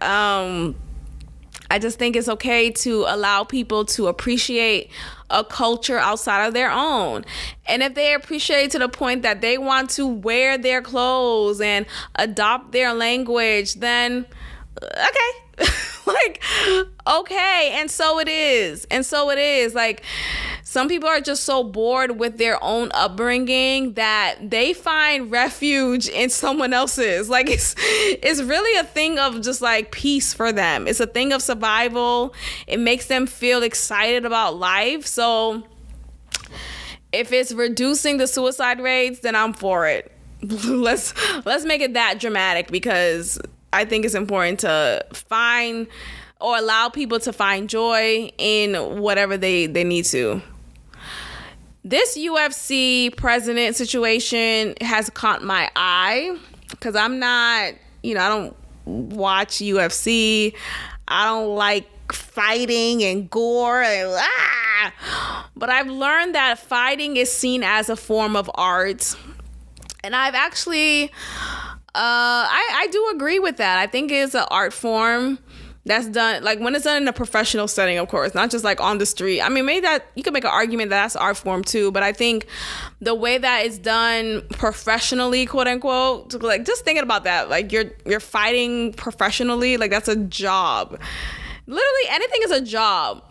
I just think it's okay to allow people to appreciate a culture outside of their own. And if they appreciate to the point that they want to wear their clothes and adopt their language, then okay. Like, okay. And so it is. Like, some people are just so bored with their own upbringing that they find refuge in someone else's. Like, it's really a thing of just like peace for them. It's a thing of survival. It makes them feel excited about life. So if it's reducing the suicide rates, then I'm for it. Let's make it that dramatic, because I think it's important to find or allow people to find joy in whatever they need to. This UFC president situation has caught my eye, because I'm not, you know, I don't watch UFC. I don't like fighting and gore. But I've learned that fighting is seen as a form of art. And I've actually, I do agree with that. I think it's an art form that's done, like when it's done in a professional setting, of course, not just like on the street. I mean, maybe that you could make an argument that that's art form too, but I think the way that it's done professionally, quote unquote, like just thinking about that, like you're fighting professionally, like that's a job. Literally anything is a job.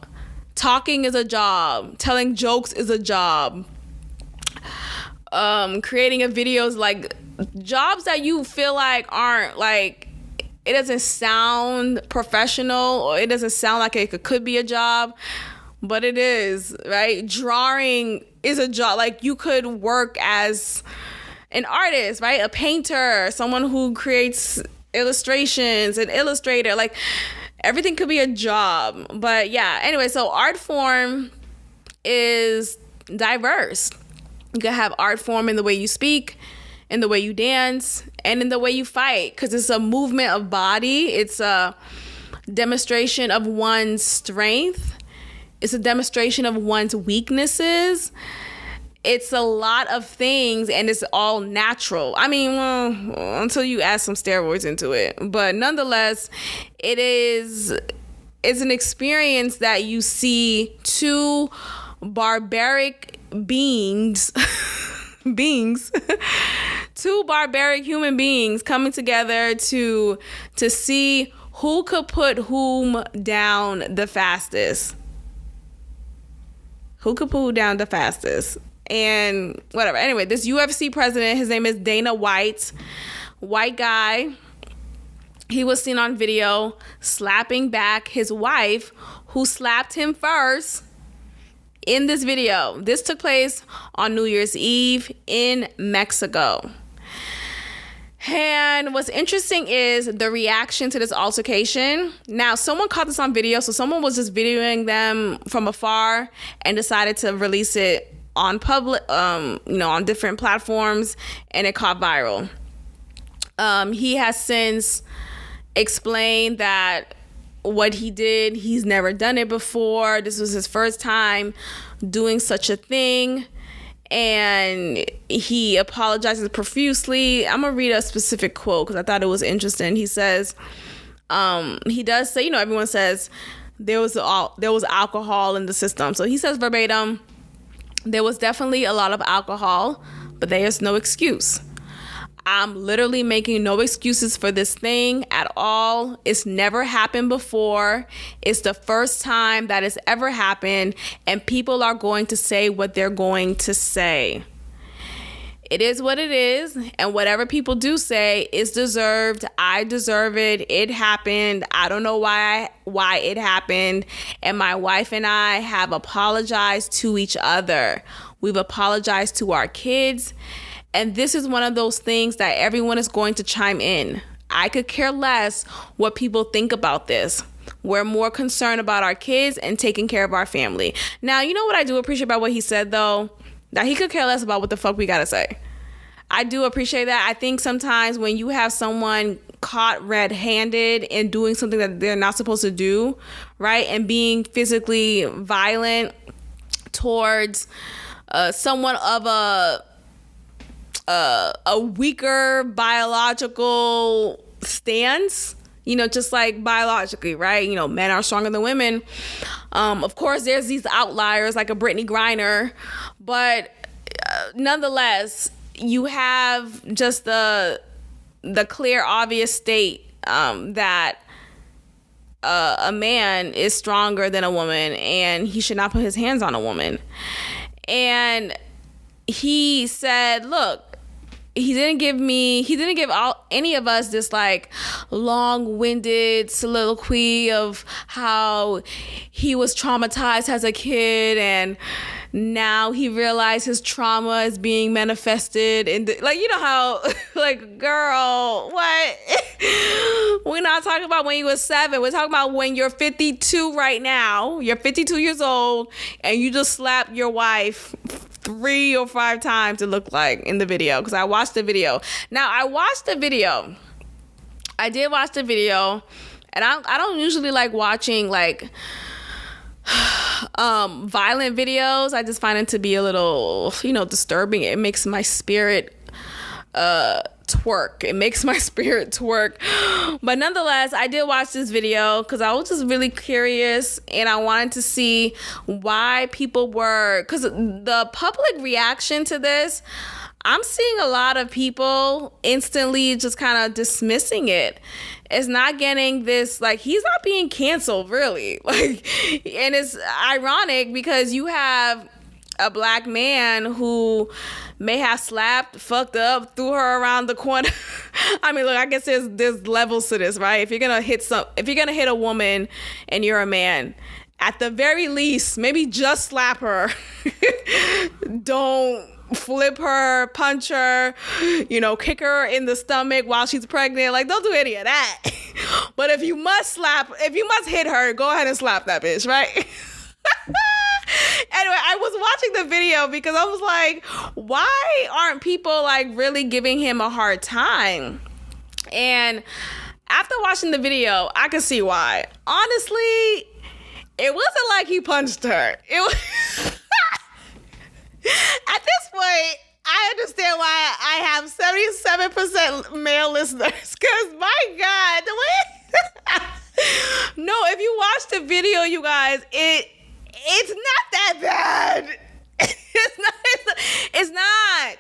Talking is a job. Telling jokes is a job. Creating a video is like jobs that you feel like aren't like, it doesn't sound professional, or it doesn't sound like it could be a job, but it is, right? Drawing is a job. Like, you could work as an artist, right? A painter, someone who creates illustrations, an illustrator, like everything could be a job. But yeah, anyway, so art form is diverse. You can have art form in the way you speak, in the way you dance, and in the way you fight, because it's a movement of body. It's a demonstration of one's strength. It's a demonstration of one's weaknesses. It's a lot of things, and it's all natural. I mean, well, until you add some steroids into it. But nonetheless, it's an experience that you see two barbaric beings, two barbaric human beings coming together to see who could put whom down the fastest. Who could put who down the fastest? And whatever. Anyway, this UFC president, his name is Dana White. White guy. He was seen on video slapping back his wife, who slapped him first in this video. This took place on New Year's Eve in Mexico. And what's interesting is the reaction to this altercation. Now, someone caught this on video, so someone was just videoing them from afar and decided to release it on public, on different platforms, and it caught viral. He has since explained that what he did, he's never done it before. This was his first time doing such a thing. And he apologizes profusely. I'm going to read a specific quote because I thought it was interesting. He says, he does say, everyone says there was alcohol in the system. So he says verbatim, there was definitely a lot of alcohol, but there is no excuse. I'm literally making no excuses for this thing at all. It's never happened before. It's the first time that it's ever happened, and people are going to say what they're going to say. It is what it is, and whatever people do say is deserved. I deserve it. It happened. I don't know why it happened, and my wife and I have apologized to each other. We've apologized to our kids. And this is one of those things that everyone is going to chime in. I could care less what people think about this. We're more concerned about our kids and taking care of our family. Now, you know what I do appreciate about what he said, though? That he could care less about what the fuck we gotta say. I do appreciate that. I think sometimes when you have someone caught red-handed and doing something that they're not supposed to do, right, and being physically violent towards someone of a weaker biological stance, just like biologically, right? Men are stronger than women. Of course, there's these outliers like a Brittany Griner, but nonetheless, you have just the clear, obvious state that a man is stronger than a woman, and he should not put his hands on a woman. And he said, look, he didn't give any of us this like long-winded soliloquy of how he was traumatized as a kid and now he realized his trauma is being manifested in how like, girl, what? We're not talking about when you were 7. We're talking about when you're 52 right now. You're 52 years old and you just slapped your wife 3 or 5 times, it looked like, in the video, because I watched the video. Now, I did watch the video, and I don't usually like watching like violent videos. I just find it to be a little, disturbing. It makes my spirit twerk. It makes my spirit twerk. But nonetheless, I did watch this video because I was just really curious and I wanted to see why people were, because the public reaction to this, I'm seeing a lot of people instantly just kind of dismissing it. It's not getting this, like, he's not being canceled, really. Like, and it's ironic because you have a black man who may have fucked up, threw her around the corner. I mean, look, I guess there's levels to this, right? If you're gonna hit a woman and you're a man, at the very least, maybe just slap her. Don't flip her, punch her, kick her in the stomach while she's pregnant. Like, don't do any of that. But if you must hit her, go ahead and slap that bitch, right? Anyway, I was watching the video because I was like, why aren't people like really giving him a hard time? And after watching the video, I could see why. Honestly, it wasn't like he punched her. It was at this point, I understand why I have 77% male listeners. Because my God, the way no, if you watch the video, you guys, it's not that bad. It's It's not.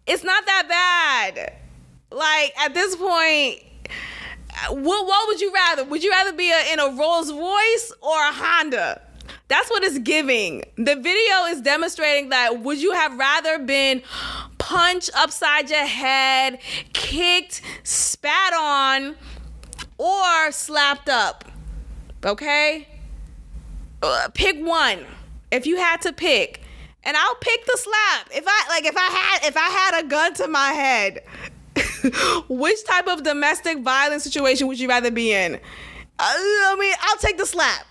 It's not that bad. Like, at this point, what would you rather? Would you rather be in a Rolls Royce or a Honda? That's what it's giving. The video is demonstrating that would you have rather been punched upside your head, kicked, spat on, or slapped up? Okay? Pick one if you had to pick. And I'll pick the slap. If I had a gun to my head, which type of domestic violence situation would you rather be in? I'll take the slap.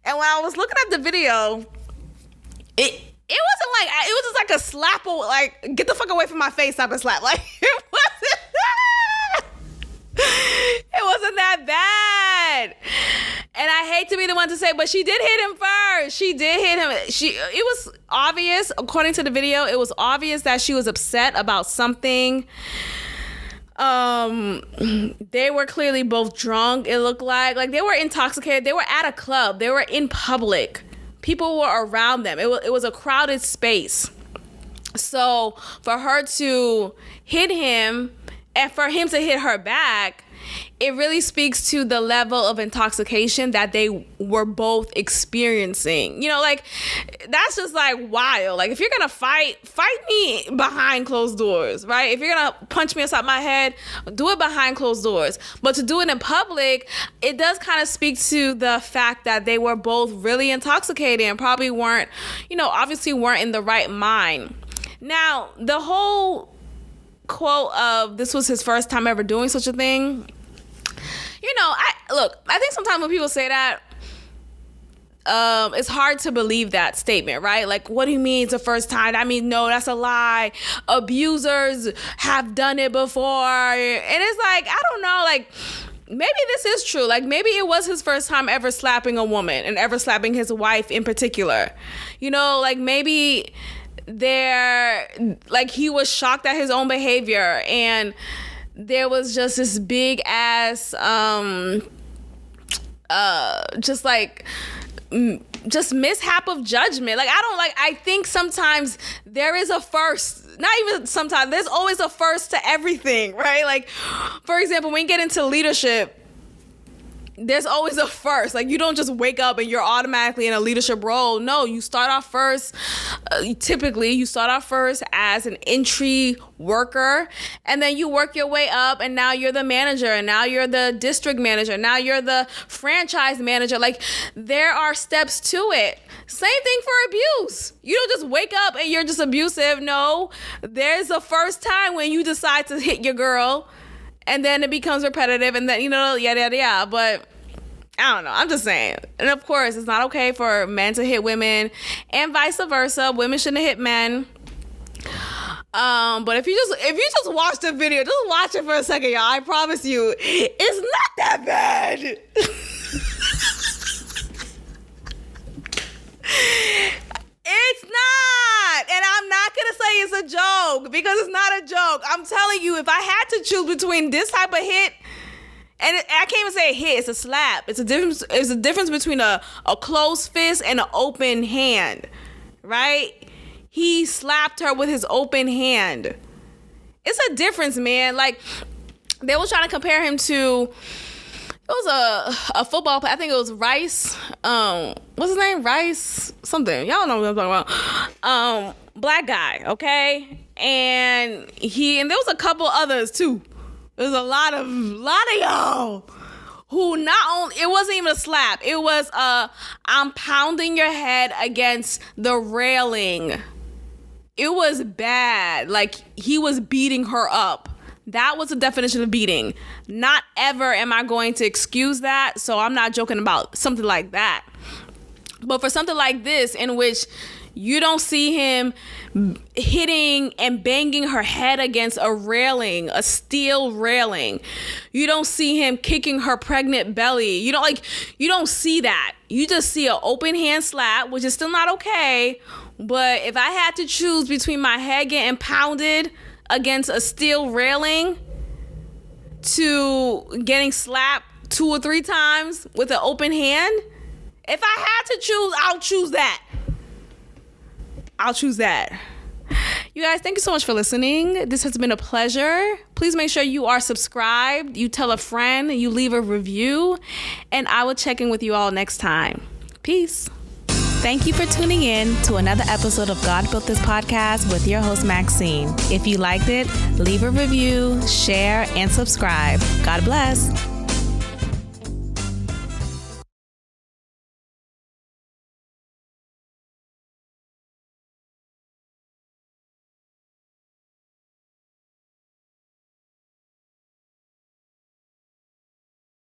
And when I was looking at the video, it wasn't like, it was just like a slap, like, get the fuck away from my face type of slap. Like, it wasn't that bad. And I hate to be the one to say, but she did hit him first. She did hit him. It was obvious, according to the video, it was obvious that she was upset about something. They were clearly both drunk, it looked like they were intoxicated. They were at a club. They were in public. People were around them. It was a crowded space. So for her to hit him and for him to hit her back, it really speaks to the level of intoxication that they were both experiencing. You know, like, that's just like wild. Like, if you're gonna fight me behind closed doors, right? If you're gonna punch me upside my head, do it behind closed doors. But to do it in public, it does kind of speak to the fact that they were both really intoxicated and probably weren't, obviously weren't in the right mind. Now, the whole quote of this was his first time ever doing such a thing, I think sometimes when people say that, it's hard to believe that statement, right? Like, what do you mean it's the first time? I mean, no, that's a lie. Abusers have done it before. And it's like, I don't know, like, maybe this is true. Like, maybe it was his first time ever slapping a woman and ever slapping his wife in particular. Like, maybe he was shocked at his own behavior, and there was just this big ass just mishap of judgment. Like, I think sometimes there is a first, not even sometimes, there's always a first to everything, right? Like, for example, when you get into leadership, there's always a first. Like, you don't just wake up and you're automatically in a leadership role. No, you start off first. Typically, you start off first as an entry worker, and then you work your way up, and now you're the manager, and now you're the district manager, now you're the franchise manager. Like, there are steps to it. Same thing for abuse. You don't just wake up and you're just abusive. No, there's a first time when you decide to hit your girl, and then it becomes repetitive, and then, yada, yada, yada. But I don't know. I'm just saying. And of course, it's not okay for men to hit women and vice versa. Women shouldn't hit men. But if you just watch the video, just watch it for a second, y'all. I promise you, it's not that bad. It's not. And I'm not going to say it's a joke, because it's not a joke. I'm telling you, if I had to choose between this type of hit, and I can't even say a hit, it's a slap. It's a difference between a closed fist and an open hand, right? He slapped her with his open hand. It's a difference, man. Like, they were trying to compare him to, it was a football player. I think it was Rice. What's his name? Rice something. Y'all know what I'm talking about. Black guy, okay? And there was a couple others too. There's a lot of y'all who not only, it wasn't even a slap. It was I'm pounding your head against the railing. It was bad. Like, he was beating her up. That was the definition of beating. Not ever am I going to excuse that, so I'm not joking about something like that. But for something like this, in which you don't see him hitting and banging her head against a railing, a steel railing. You don't see him kicking her pregnant belly. You don't see that. You just see an open hand slap, which is still not okay. But if I had to choose between my head getting pounded against a steel railing to getting slapped 2 or 3 times with an open hand, if I had to choose, I'll choose that. I'll choose that. You guys, thank you so much for listening. This has been a pleasure. Please make sure you are subscribed, you tell a friend, you leave a review, and I will check in with you all next time. Peace. Thank you for tuning in to another episode of God Built This Podcast with your host, Maxine. If you liked it, leave a review, share, and subscribe. God bless.